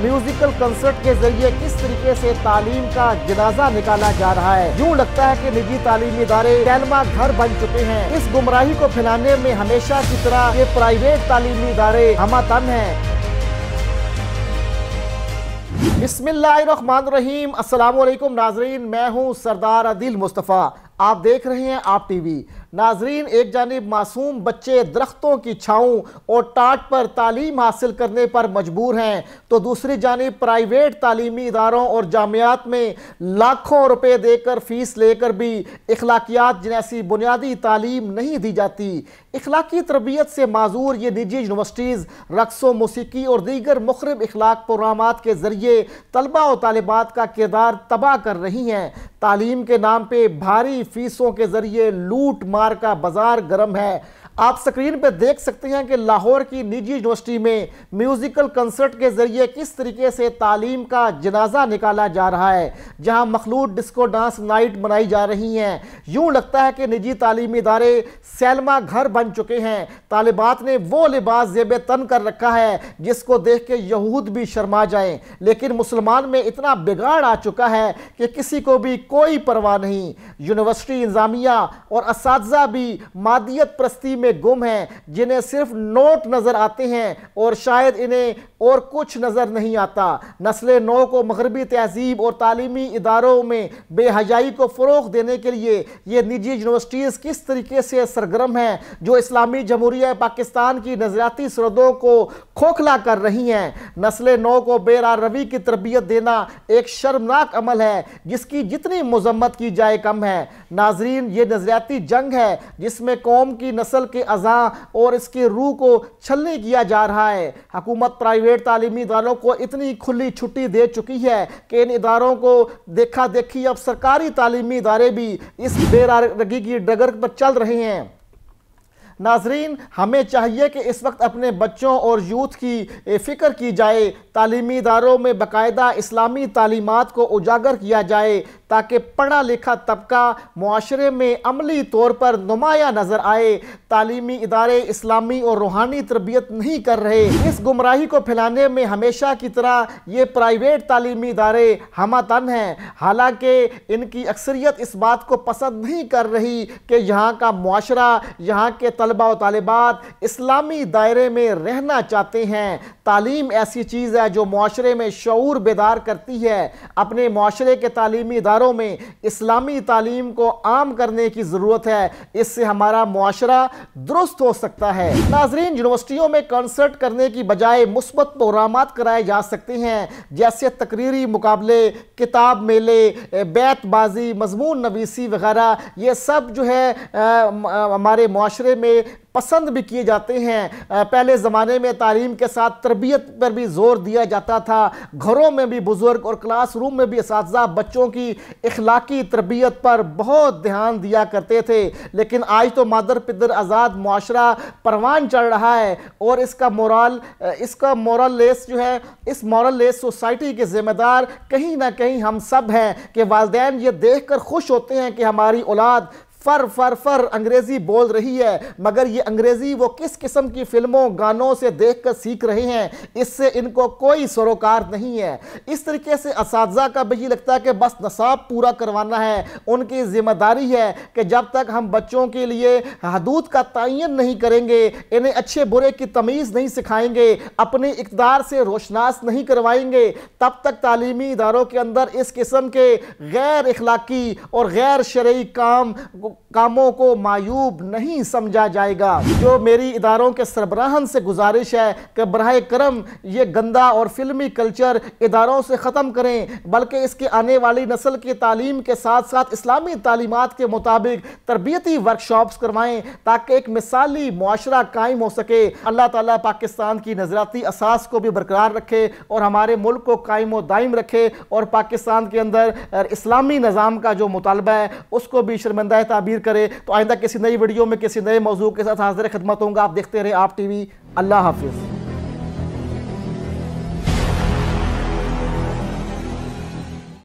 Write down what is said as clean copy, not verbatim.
Musical concert के जरिए किस तरीके से तालीम का जनाजा निकाला जा रहा है। यूं लगता है कि निजी तालीमी इदारे कैलमा घर बन चुके हैं। इस गुमराही को फैलाने में हमेशा की तरह ये प्राइवेट तालीमी इदारे हमातन हैं। बिस्मिल्लाहिर्रहमानिर्रहीम, अस्सलाम वालेकुम नाजरीन, मैं हूं सरदार आदिल मुस्तफ़ा। आप देख रहे हैं आप टीवी। नाजरीन, एक जानिब मासूम बच्चे दरख्तों की छाँव और टाट पर तालीम हासिल करने पर मजबूर हैं, तो दूसरी जानिब प्राइवेट तालीमी इदारों और जामियात में लाखों रुपए देकर फीस लेकर भी इखलाकियात जैसी बुनियादी तालीम नहीं दी जाती। इखलाकी तरबियत से माजूर ये निजी यूनिवर्सिटीज़ रक्स व मौसीकी और दीगर मुखरिब इखलाक प्रोग्रामात के ज़रिए तलबा और तालिबात का किरदार तबाह कर रही हैं। तालीम के नाम पे भारी फीसों के ज़रिए लूट मार का बाजार गर्म है। आप स्क्रीन पर देख सकते हैं कि लाहौर की निजी यूनिवर्सिटी में म्यूज़िकल कंसर्ट के ज़रिए किस तरीके से तालीम का जनाजा निकाला जा रहा है, जहां मखलूत डिस्को डांस नाइट मनाई जा रही हैं। यूं लगता है कि निजी तालीमी इदारे सैलमा घर बन चुके हैं। तालिबात ने वो लिबास ज़ेब तन कर रखा है जिसको देख के यहूद भी शर्मा जाएं, लेकिन मुसलमान में इतना बिगाड़ आ चुका है कि किसी को भी कोई परवाह नहीं। यूनिवर्सिटी इंतज़ामिया और असातिज़ा भी मादियत परस्ती में गुम हैं, जिन्हें सिर्फ नोट नजर आते हैं और शायद इन्हें और कुछ नजर नहीं आता। नस्ल नौ को मगरबी तहजीब और तालीमी इदारों में बेहयाई को फ़रोग़ देने के लिए ये निजी यूनिवर्सिटीज़ किस तरीके से सरगर्म हैं, जो इस्लामी जमहूरिया पाकिस्तान की नज़रियाती सरहदों को खोखला कर रही हैं। नस्ल नौ को बेरारवी की तरबियत देना एक शर्मनाक अमल है जिसकी जितनी मजम्मत की जाए कम है। नाजरीन, ये नज़रियाती जंग है जिसमें कौम की नस्ल के अज़ा और इसकी रूह को छलनी किया जा रहा है। हुकूमत प्राइवेट तालीमी इदारों को इतनी खुली छुट्टी दे चुकी है कि इन इदारों को देखा देखी अब सरकारी तालीमी इदारे भी इस बेरारगी की डगर पर चल रहे हैं। नाजरीन, हमें चाहिए कि इस वक्त अपने बच्चों और यूथ की फ़िक्र की जाए। तालीमी इदारों में बाकायदा इस्लामी तालीमात को उजागर किया जाए ताकि पढ़ा लिखा तबका मुआशरे में अमली तौर पर नुमाया नज़र आए। तालीमी इदारे इस्लामी और रूहानी तरबियत नहीं कर रहे। इस गुमराही को फैलाने में हमेशा की तरह ये प्राइवेट तालीमी इदारे हमातन हैं। हालांकि इनकी अक्सरियत इस बात को पसंद नहीं कर रही कि यहाँ का मुआशरा, यहाँ के तलबा और तालिबात इस्लामी दायरे में रहना चाहते हैं। तालीम ऐसी चीज़ है जो मुआशरे में शऊर बेदार करती है। अपने मुआशरे के तालीमी इदारों में इस्लामी तालीम को आम करने की ज़रूरत है। इससे हमारा मुआशरा दुरुस्त हो सकता है। नाजरीन, यूनिवर्सिटियों में कंसर्ट करने की बजाय मुस्बत प्रोग्रामात कराए जा सकते हैं, जैसे तकरीरी मुकाबले, किताब मेले, बैतबाजी, मजमून नवीसी वगैरह। ये सब जो है हमारे मुआशरे में पसंद भी किए जाते हैं। पहले ज़माने में तालीम के साथ तरबियत पर भी ज़ोर दिया जाता था। घरों में भी बुज़ुर्ग और क्लासरूम में भी असातिज़ा बच्चों की इखलाकी तरबियत पर बहुत ध्यान दिया करते थे, लेकिन आज तो मादर पिदर आज़ाद मुआशरा परवान चढ़ रहा है और इसका मोरल लेस जो है, इस मोरल लेस सोसाइटी के ज़िम्मेदार कहीं ना कहीं हम सब हैं कि वालिदैन ये देख कर खुश होते हैं कि हमारी औलाद फर फर फर अंग्रेज़ी बोल रही है, मगर ये अंग्रेज़ी वो किस किस्म की फ़िल्मों गानों से देखकर सीख रहे हैं, इससे इनको कोई सरोकार नहीं है। इस तरीके से असातिज़ा का भी लगता है कि बस नसाब पूरा करवाना है। उनकी ज़िम्मेदारी है कि जब तक हम बच्चों के लिए हदूद का तयन नहीं करेंगे, इन्हें अच्छे बुरे की तमीज़ नहीं सिखाएंगे, अपने इक़्तिदार से रोशनास नहीं करवाएंगे, तब तक तालीमी इदारों के अंदर इस किस्म के गैर इखलाकी और गैर शरई कामों को मायूब नहीं समझा जाएगा। जो मेरी इदारों के सरबराहन से गुजारिश है कि बराह करम ये गंदा और फिल्मी कल्चर इदारों से ख़त्म करें, बल्कि इसके आने वाली नस्ल की तालीम के साथ साथ इस्लामी तालीमात के मुताबिक तरबियती वर्कशॉप्स करवाएं ताकि एक मिसाली मुआशरा कायम हो सके। अल्लाह ताला पाकिस्तान की नज़रियाती असास को भी बरकरार रखे और हमारे मुल्क को कायम व दायम रखे और पाकिस्तान के अंदर इस्लामी निज़ाम का जो मुतालबा है उसको भी शर्मिंदा ताबीर करे। तो आइंदा किसी नई वीडियो में किसी नए मौजू के साथ हाजिर खिदमत होऊंगा। आप देखते रहे आप टीवी। अल्लाह हाफिज़।